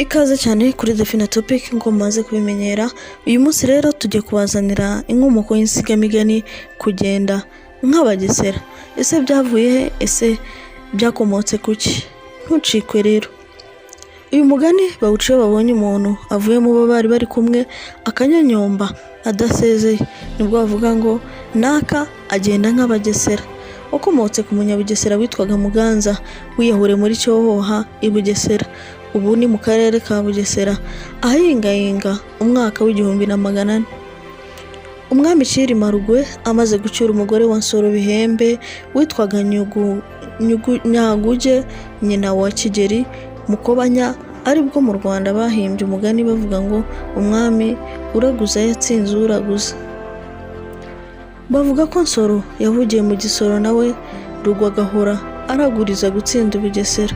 Ikaze cyane kuri Defina Topic ngo mumaze kubimenyera. Uyu munsi rero tujye kubazanira inkomoko y'insigamigani kugenda nk'abagesera. Ese byavuye he? Ese byakomotse kuki? Ntucikwe rero. Uyu mugani bawuciye babonye umuntu avuye mu bo bari bari kumwe akanyonyomba adasezeye, nibwo bavuga ngo naka agenda nk'abagesera. Wakomotse ku munyabugesera witwaga Muganza wiyahure muri Cyohoha i Bugesera, ubu ni mu karere ka Bugesera ahingayinga umwaka w'1400. Umwami Cyilima Rugwe amaze gucyura umugore wa Nsoro Bihembe witwaga Nyaguge nyina wa Kigeli Mukobanya, aribwo mu Rwanda bahimbye umugani bavuga ngo umwami uraguza yatsinze uraguza. Bavuga ko Nsoro yavugiye mu Gisoro nawe Rugwe agahora araguriza gutsinda Bugesera.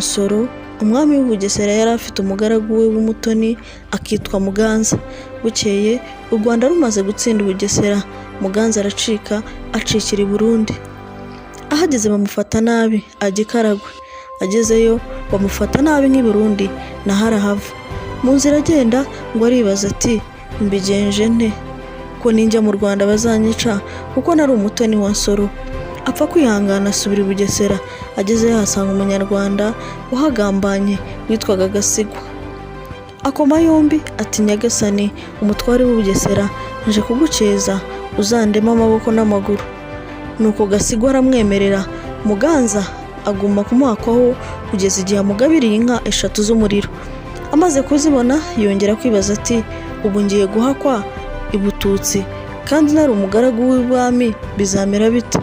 Nsoro umwami w'Ubugesera yari afite umugaragu we w'umutoni akitwa Muganza. Bukeye u Rwanda rumaze gutsinda Bugesera, Muganza aracika acikira i Burundi. Ahageze bamufata nabi ajya i Karagwe. Agezeyo bamufata nabi nk'i Burundi naho arahava. Mu nzira agenda ngo aribaza ati mbigenje nte ko ninjya mu Rwanda bazanyica kuko nari umutoni wa Nsoro. Apfa kwihangana asubira i Bugesera. Agezeyo ahasanga umunyarwanda uhagambanye witwaga Gasigwa. Akoma yombi ati Nyagasani umutware w'Ubugesera, nje kuguceza uzandema amaboko n'amaguru. Nuko Gasigwa aramwemerera. Muganza aguma kumuhakwaho kugeza igihe amugabiriye inka 3 z'umuriro. Amaze kuzibona yongera kwibaza ati ubu ngiye guhakwa i Bututsi kandi nari umugaragu w'ibwami bizamera bite?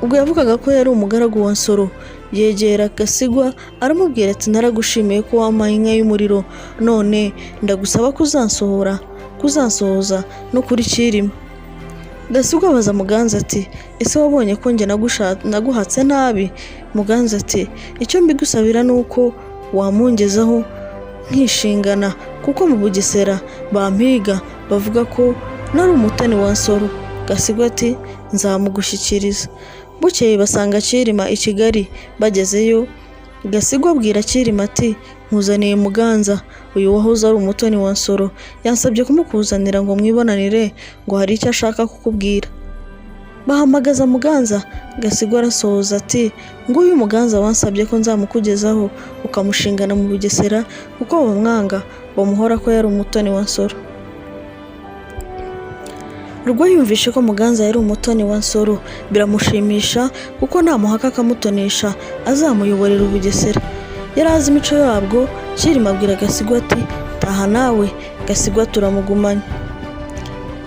Ubwo yavugaga ko yari umugaragu wa Nsoro, yegera Gasigwa aramubwira ati naragushimiye ko wampaye inka y'umuriro, none ndagusaba kuzansohoza no kuri Cyilima. Gasigwa abaza Muganza ati ese wabonye ko njye naguhatse nabi? Muganza ati icyo mbigusabira nuko wamungezaho nkishingana, kuko mu Bugesera bampiga bavuga ko nari umutoni wa Nsoro. Gasigwa ati nzamugushyikiriza. Bukeye basanga Cyilima i Kigali. Bagezeyo Gasigwa abwira Cyilima ati nkuzaniye Muganza, uyu wahoze ari umutoni wa Nsoro, yansabye kumukuzanira ngo mwibonanire, ngo hari icyo ashaka kukubwira. Bahamagaza Muganza. Gasigwa arasohoza ati nguyu Muganza wansabye ko nzamukugezaho ukamushingana mu Bugesera kuko bamwanga bamuhora ko yari umutoni wa Nsoro. Rugwe yumvishe ko Muganza yari umutoni wa Nsoro biramushimisha kuko namuhaka akamutonesha azamuyoborera Ubugesera. Yari azi imico yabwo. Cyilima abwira Gasigwa ati taha nawe. Gasigwa turamugumanya.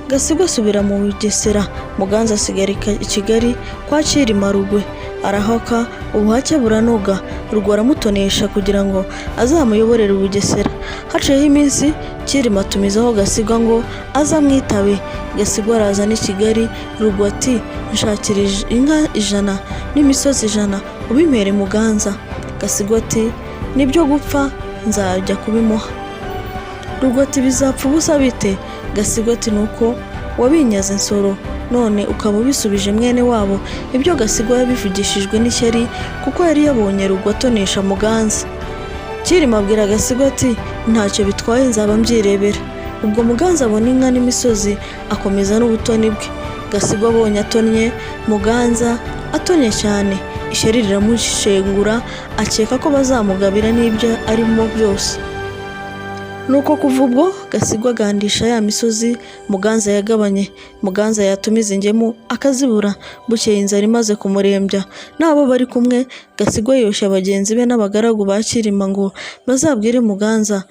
Gasigwa asubira mu Bugesera. Muganza asigara i Kigali kwa Cyilima Rugwe. Arahaka ubuhake buranoga. Rugwe aramutonesha kugira ngo azamuyoborere Ubugesera. Haciyeho iminsi Cyilima atumizaho Gasigwa ngo azamwitabe. Gasigwa araza i Kigali. Rugwe ati nshakira inka 100 n'imisozi 100 ubimpere Muganza. Gasigwa ati nibyo gupfa nzajya kubimuha. Rugwe ati bizapfa ubusa bite? Gasigwa ati nuko wabinyaze Nsoro none ukaba ubisubije mwene wabo. Ibyo Gasigwa yabivugishijwe n'ishyari kuko yari yabonye Rugwe atonesha Muganza. Cyilima abwira Gasigwa ati ntacyo bitwaye nzaba mbyirebera. Ubwo Muganza abona inka n'imisozi akomeza n'ubutoni bwe. Gasigwa abonye atonye Muganza atonye cyane, ishyari riramushengura akeka ko bazamugabira n'ibyo arimo byose. Nuko kuva ubwo Gasigwa agandisha ya misozi Muganza yagabanye. Muganza yatumiza ingemu akazibura. Bukeye inzara imaze kumurembya nabo bari kumwe, Gasigwa yoshya bagenzi be n'abagaragu ba Cyilima ngo bazabwire Muganza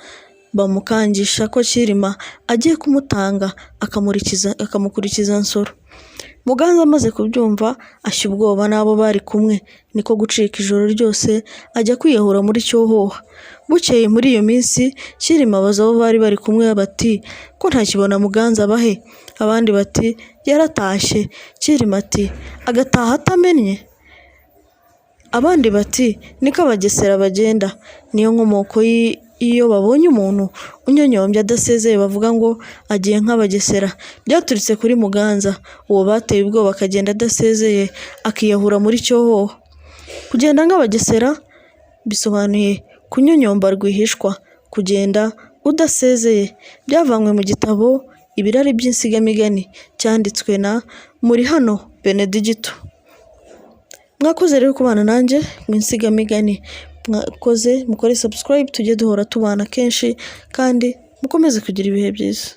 bamukangisha ko Cyilima agiye kumutanga akamukurikiza Nsoro. Muganza amaze kubyumva ashya ubwoba n'abo bari kumwe, niko gucika ijoro ryose ajya kwiyahura muri Cyohoha. Bukeye muri iyo minsi Cyilima abaza abo bari bari kumwe bati ko ntakibona Muganza abahe? Abandi bati yaratashye. Cyilima ati agataha atamennye? Abandi bati niko Abagesera bagenda. Niyo nkomoko iyo babonye umuntu unyonyombya adasezeye bavuga ngo agiye nk'Abagesera. Byaturitse kuri Muganza, uwo bateye ubwoba akagenda adasezeye akiyahura muri Cyohoha. Kugenda nk'Abagesera bisobanuye kunyonyomba rwihishwa, kugenda udasezeye. Byavanywe mu gitabo Ibirari by'Insigamigani cyanditswe na Murihano Benedigito. Mwakoze rero kubana nanjye mu Insigamigani. Mwakoze mukore subscribe tujye duhora tubana kenshi kandi mukomeze kugira ibihe byiza.